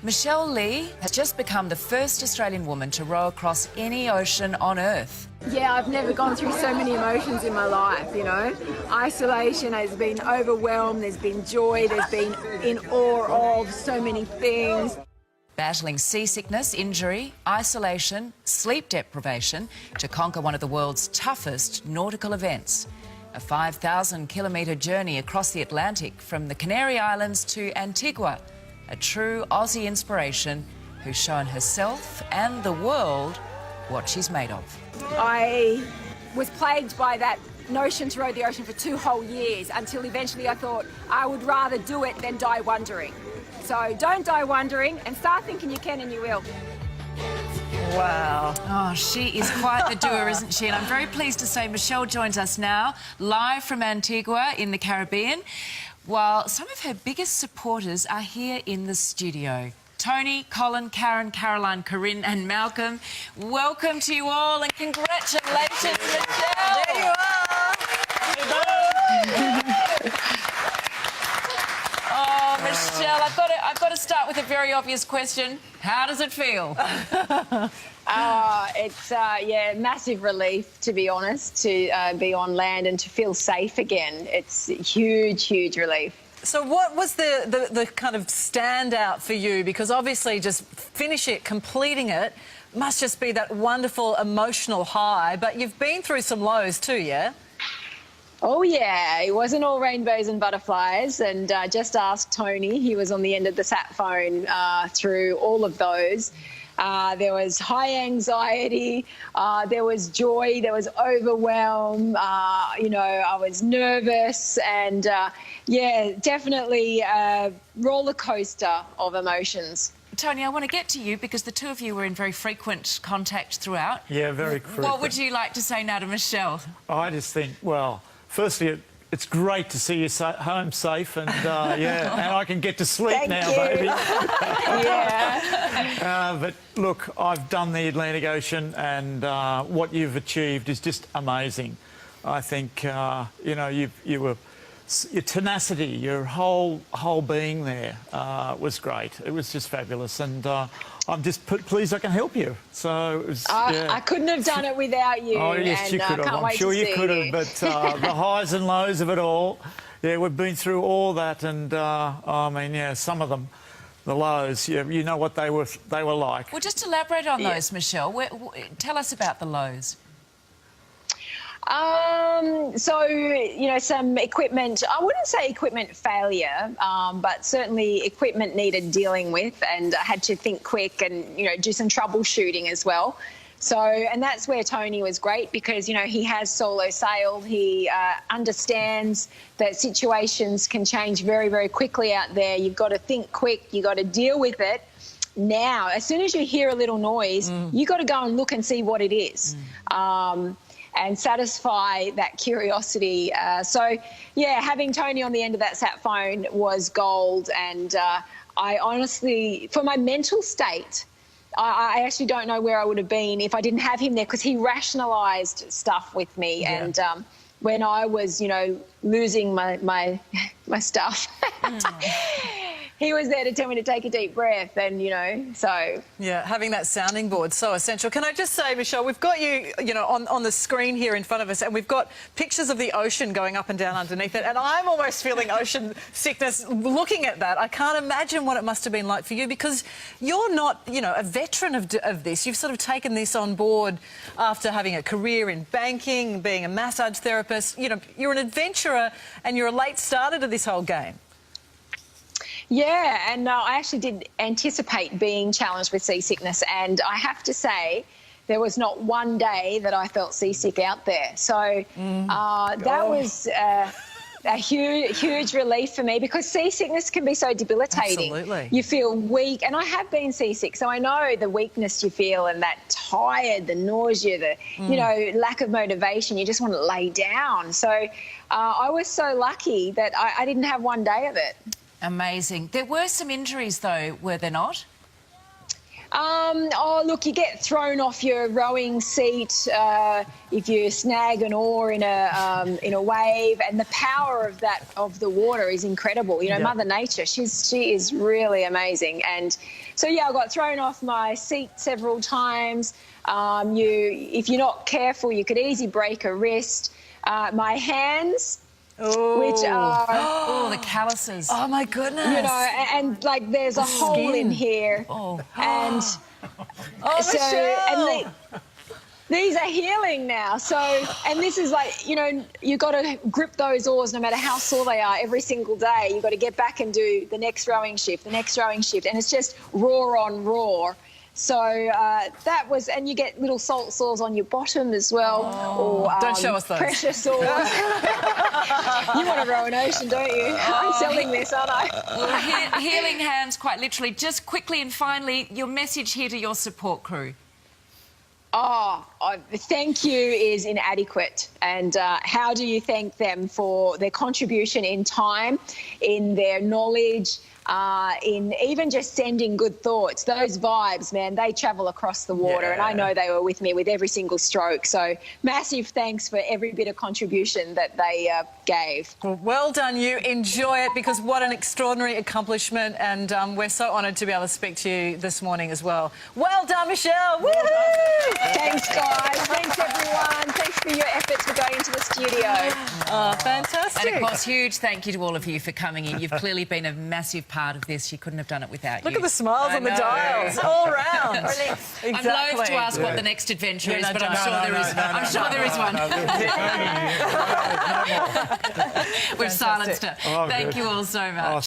Michelle Lee has just become the first Australian woman to row across any ocean on Earth. Yeah, I've never gone through so many emotions in my life, you know. Isolation has been overwhelmed, there's been joy, there's been in awe of so many things. Battling seasickness, injury, isolation, sleep deprivation to conquer one of the world's toughest nautical events. A 5,000-kilometre journey across the Atlantic from the Canary Islands to Antigua. A true Aussie inspiration who's shown herself and the world what she's made of. I was plagued by that notion to row the ocean for 2 whole years until eventually I thought I would rather do it than die wondering. So don't die wondering and start thinking you can and you will. Wow. Oh, she is quite the doer, isn't she? And I'm very pleased to say Michelle joins us now, live from Antigua in the Caribbean, while some of her biggest supporters are here in the studio. Tony, Colin, Karen, Caroline, Corinne and Malcolm, welcome to you all and congratulations, Michelle! There you are! Oh, Michelle, I've got to start with a very obvious question. How does it feel? It's massive relief, to be honest, to be on land and to feel safe again. It's huge relief. So what was the kind of standout for you? Because obviously just completing it, must just be that wonderful emotional high, but you've been through some lows too, yeah? Oh, yeah, it wasn't all rainbows and butterflies, and just ask Tony. He was on the end of the sat phone through all of those. There was high anxiety, there was joy, there was overwhelm, you know, I was nervous and, yeah, definitely a roller coaster of emotions. Tony, I want to get to you because the two of you were in very frequent contact throughout. Yeah, very frequent. What would you like to say now to Michelle? I just think, well, firstly, it's great to see you home safe and, yeah, and I can get to sleep Thank now, you. baby. Yeah. But look, I've done the Atlantic Ocean and what you've achieved is just amazing. I think, you know, your tenacity, your whole being there was great. It was just fabulous, and I'm just pleased I can help you. So it was, yeah. I couldn't have done it without you. Oh yes, and, you could have. I'm sure you could have. But the highs and lows of it all, yeah, we've been through all that, and I mean, yeah, some of them. The lows, yeah, you know what they were like. Well, just elaborate on those, Michelle. Tell us about the lows. So, you know, some equipment, I wouldn't say equipment failure, but certainly equipment needed dealing with, and I had to think quick and, you know, do some troubleshooting as well. So, and that's where Tony was great because, you know, he has solo sailed. He understands that situations can change very quickly out there. You've got to think quick. You've got to deal with it. Now, as soon as you hear a little noise, you've got to go and look and see what it is. And satisfy that curiosity. So, yeah, having Tony on the end of that sat phone was gold. And I honestly, for my mental state, I actually don't know where I would have been if I didn't have him there because he rationalised stuff with me. Yeah. And when I was, you know, losing my stuff, he was there to tell me to take a deep breath and, you know, so... Yeah, having that sounding board, so essential. Can I just say, Michelle, we've got you, you know, on the screen here in front of us, and we've got pictures of the ocean going up and down underneath it, and I'm almost feeling ocean sickness looking at that. I can't imagine what it must have been like for you because you're not, you know, a veteran of this. You've sort of taken this on board after having a career in banking, being a massage therapist. You know, you're an adventurer and you're a late starter to this whole game. Yeah, and I actually did anticipate being challenged with seasickness, and I have to say there was not one day that I felt seasick out there. So that was a huge relief for me because seasickness can be so debilitating. Absolutely. You feel weak, and I have been seasick, so I know the weakness you feel and that tired, the nausea, the you know, lack of motivation. You just want to lay down. So I was so lucky that I didn't have one day of it. Amazing. There were some injuries, though, were there not? Oh, look, you get thrown off your rowing seat if you snag an oar in a wave, and the power of the water is incredible. You know, Mother Nature, she is really amazing. And so, yeah, I got thrown off my seat several times. If you're not careful, you could easily break a wrist. My hands, which are... Oh, the calluses. Oh, my goodness. You know, and like there's a hole in here. Oh. And so, and these are healing now. So, and this is like, you know, you've got to grip those oars no matter how sore they are every single day. You've got to get back and do the next rowing shift, and it's just roar on roar. So that was, and you get little salt sores on your bottom as well, or don't show us those. Pressure sores. You want to row an ocean, don't you? I'm selling this, aren't I? Well, healing hands, quite literally. Just quickly and finally, your message here to your support crew. Thank you is inadequate. And how do you thank them for their contribution in time, in their knowledge, in even just sending good thoughts? Those vibes, man, they travel across the water, and I know they were with me with every single stroke. So massive thanks for every bit of contribution that they gave. Well done, you. Enjoy it, because what an extraordinary accomplishment, and we're so honoured to be able to speak to you this morning as well. Well done, Michelle. Woohoo! Thanks, guys. Thanks, everyone. Thanks for your efforts for going into the studio. Oh, fantastic. And, of course, huge thank you to all of you for coming in. You've clearly been a massive part of this. You couldn't have done it without you. Look at the smiles on the dials all round. Exactly. I'm loath to ask what the next adventure is, but I'm sure there is one. We've silenced her. Thank you all so much.